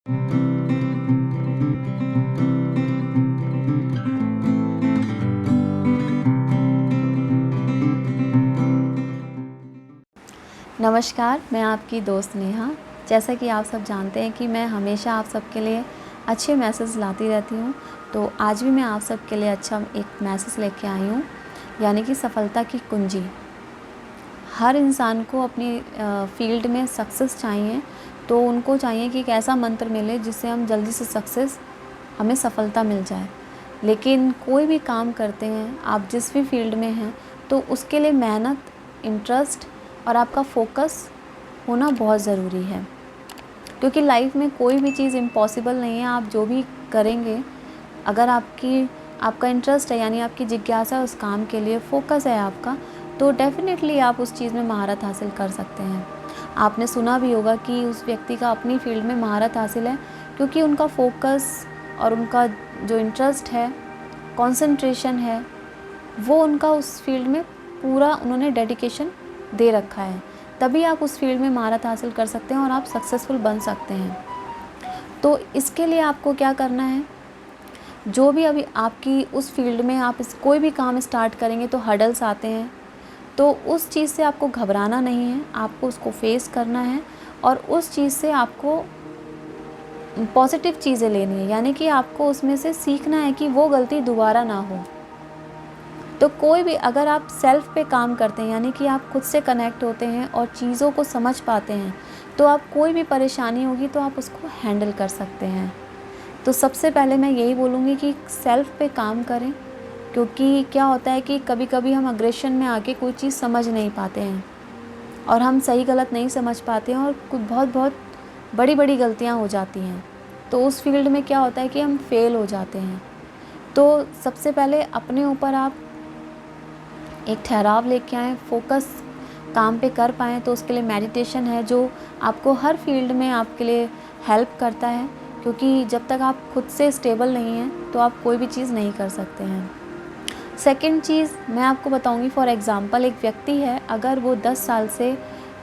नमस्कार, मैं आपकी दोस्त नेहा। जैसा कि आप सब जानते हैं कि मैं हमेशा आप सबके लिए अच्छे मैसेज लाती रहती हूँ, तो आज भी मैं आप सबके लिए अच्छा एक मैसेज लेके आई हूँ, यानी कि सफलता की कुंजी। हर इंसान को अपनी फील्ड में सक्सेस चाहिए, तो उनको चाहिए कि एक ऐसा मंत्र मिले जिससे हम जल्दी से हमें सफलता मिल जाए। लेकिन कोई भी काम करते हैं, आप जिस भी फील्ड में हैं, तो उसके लिए मेहनत, इंटरेस्ट और आपका फोकस होना बहुत ज़रूरी है, क्योंकि लाइफ में कोई भी चीज़ इम्पॉसिबल नहीं है। आप जो भी करेंगे, अगर आपका इंटरेस्ट है, यानी आपकी जिज्ञासा उस काम के लिए, फोकस है आपका, तो डेफ़िनेटली आप उस चीज़ में महारत हासिल कर सकते हैं। आपने सुना भी होगा कि उस व्यक्ति का अपनी फील्ड में महारत हासिल है, क्योंकि उनका फोकस और उनका जो इंटरेस्ट है, कंसंट्रेशन है, वो उनका उस फील्ड में पूरा उन्होंने डेडिकेशन दे रखा है। तभी आप उस फील्ड में महारत हासिल कर सकते हैं और आप सक्सेसफुल बन सकते हैं। तो इसके लिए आपको क्या करना है, जो भी अभी आपकी उस फील्ड में आप कोई भी काम स्टार्ट करेंगे तो हर्डल्स आते हैं, तो उस चीज़ से आपको घबराना नहीं है, आपको उसको फेस करना है और उस चीज़ से आपको पॉजिटिव चीज़ें लेनी है, यानी कि आपको उसमें से सीखना है कि वो गलती दोबारा ना हो। तो कोई भी, अगर आप सेल्फ पे काम करते हैं, यानी कि आप खुद से कनेक्ट होते हैं और चीज़ों को समझ पाते हैं, तो आप कोई भी परेशानी होगी तो आप उसको हैंडल कर सकते हैं। तो सबसे पहले मैं यही बोलूँगी कि सेल्फ पे काम करें, क्योंकि क्या होता है कि कभी-कभी हम अग्रेशन में आके कोई चीज़ समझ नहीं पाते हैं और हम सही गलत नहीं समझ पाते हैं और कुछ बहुत बड़ी-बड़ी गलतियाँ हो जाती हैं। तो उस फील्ड में क्या होता है कि हम फेल हो जाते हैं। तो सबसे पहले अपने ऊपर आप एक ठहराव लेके आएँ, फोकस काम पे कर पाएँ, तो उसके लिए मेडिटेशन है जो आपको हर फील्ड में आपके लिए हेल्प करता है, क्योंकि जब तक आप खुद से स्टेबल नहीं हैं तो आप कोई भी चीज़ नहीं कर सकते हैं। सेकंड चीज़ मैं आपको बताऊंगी, फॉर एग्ज़ाम्पल एक व्यक्ति है, अगर वो 10 साल से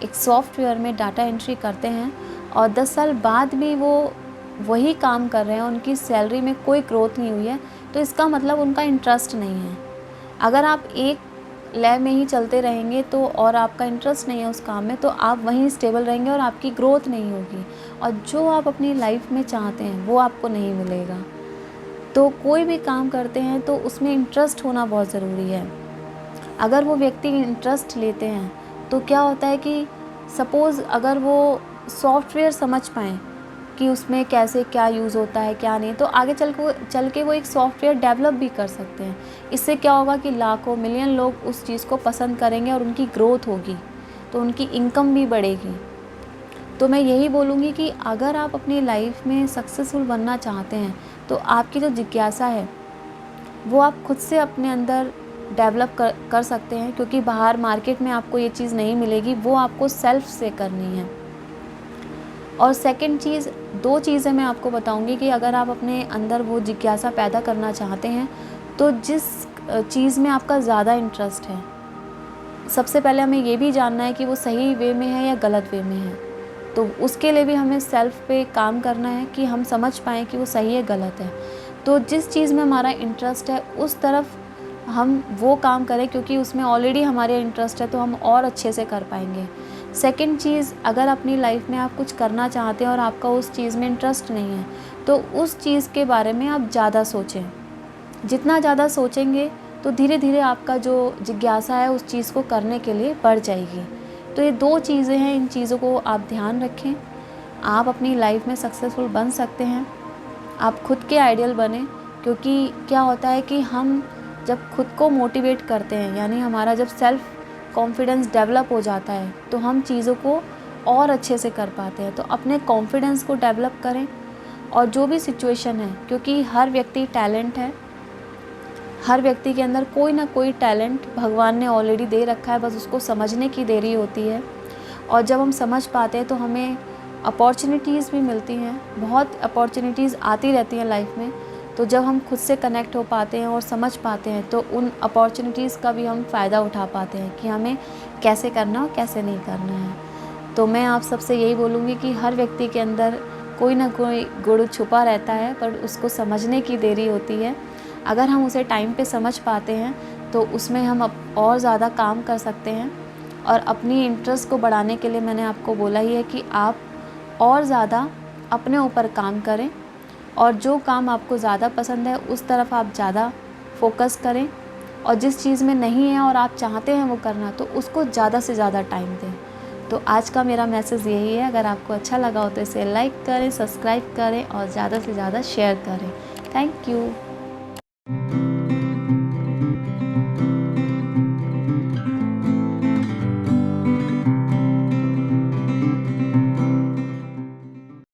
एक सॉफ्टवेयर में डाटा एंट्री करते हैं और 10 साल बाद भी वो वही काम कर रहे हैं, उनकी सैलरी में कोई ग्रोथ नहीं हुई है, तो इसका मतलब उनका इंटरेस्ट नहीं है। अगर आप एक लय में ही चलते रहेंगे तो और आपका इंटरेस्ट नहीं है उस काम में, तो आप वहीं स्टेबल रहेंगे और आपकी ग्रोथ नहीं होगी और जो आप अपनी लाइफ में चाहते हैं वो आपको नहीं मिलेगा। तो कोई भी काम करते हैं तो उसमें इंटरेस्ट होना बहुत ज़रूरी है। अगर वो व्यक्ति इंटरेस्ट लेते हैं तो क्या होता है कि सपोज़ अगर वो सॉफ्टवेयर समझ पाएँ कि उसमें कैसे क्या यूज़ होता है क्या नहीं, तो आगे चल के वो एक सॉफ्टवेयर डेवलप भी कर सकते हैं। इससे क्या होगा कि लाखों मिलियन लोग उस चीज़ को पसंद करेंगे और उनकी ग्रोथ होगी, तो उनकी इनकम भी बढ़ेगी। तो मैं यही बोलूँगी कि अगर आप अपनी लाइफ में सक्सेसफुल बनना चाहते हैं, तो आपकी जो जिज्ञासा है वो आप खुद से अपने अंदर डेवलप कर सकते हैं, क्योंकि बाहर मार्केट में आपको ये चीज़ नहीं मिलेगी, वो आपको सेल्फ से करनी है। और सेकंड चीज़, दो चीज़ें मैं आपको बताऊंगी कि अगर आप अपने अंदर वो जिज्ञासा पैदा करना चाहते हैं, तो जिस चीज़ में आपका ज़्यादा इंटरेस्ट है, सबसे पहले हमें ये भी जानना है कि वो सही वे में है या गलत वे में है। तो उसके लिए भी हमें सेल्फ पे काम करना है कि हम समझ पाएँ कि वो सही है गलत है। तो जिस चीज़ में हमारा इंटरेस्ट है उस तरफ हम वो काम करें, क्योंकि उसमें ऑलरेडी हमारे इंटरेस्ट है, तो हम और अच्छे से कर पाएंगे। सेकंड चीज़, अगर अपनी लाइफ में आप कुछ करना चाहते हैं और आपका उस चीज़ में इंटरेस्ट नहीं है, तो उस चीज़ के बारे में आप ज़्यादा सोचें। जितना ज़्यादा सोचेंगे तो धीरे धीरे आपका जो जिज्ञासा है उस चीज़ को करने के लिए बढ़ जाएगी। तो ये दो चीज़ें हैं, इन चीज़ों को आप ध्यान रखें। आप अपनी लाइफ में सक्सेसफुल बन सकते हैं। आप खुद के आइडियल बने, क्योंकि क्या होता है कि हम जब खुद को मोटिवेट करते हैं, यानी हमारा जब सेल्फ कॉन्फिडेंस डेवलप हो जाता है, तो हम चीज़ों को और अच्छे से कर पाते हैं। तो अपने कॉन्फिडेंस को डेवलप करें और जो भी सिचुएशन है, क्योंकि हर व्यक्ति टैलेंट है, हर व्यक्ति के अंदर कोई ना कोई टैलेंट भगवान ने ऑलरेडी दे रखा है, बस उसको समझने की देरी होती है। और जब हम समझ पाते हैं तो हमें अपॉर्चुनिटीज़ भी मिलती हैं, बहुत अपॉर्चुनिटीज़ आती रहती हैं लाइफ में। तो जब हम खुद से कनेक्ट हो पाते हैं और समझ पाते हैं, तो उन अपॉर्चुनिटीज़ का भी हम फ़ायदा उठा पाते हैं कि हमें कैसे करना और कैसे नहीं करना है। तो मैं आप सबसे यही बोलूँगी कि हर व्यक्ति के अंदर कोई ना कोई गुण छुपा रहता है, पर उसको समझने की देरी होती है। अगर हम उसे टाइम पे समझ पाते हैं तो उसमें हम और ज़्यादा काम कर सकते हैं। और अपनी इंटरेस्ट को बढ़ाने के लिए मैंने आपको बोला ही है कि आप और ज़्यादा अपने ऊपर काम करें, और जो काम आपको ज़्यादा पसंद है उस तरफ आप ज़्यादा फोकस करें, और जिस चीज़ में नहीं है और आप चाहते हैं वो करना, तो उसको ज़्यादा से ज़्यादा टाइम दें। तो आज का मेरा मैसेज यही है। अगर आपको अच्छा लगा हो तो इसे लाइक करें, सब्सक्राइब करें और ज़्यादा से ज़्यादा शेयर करें। Thank you.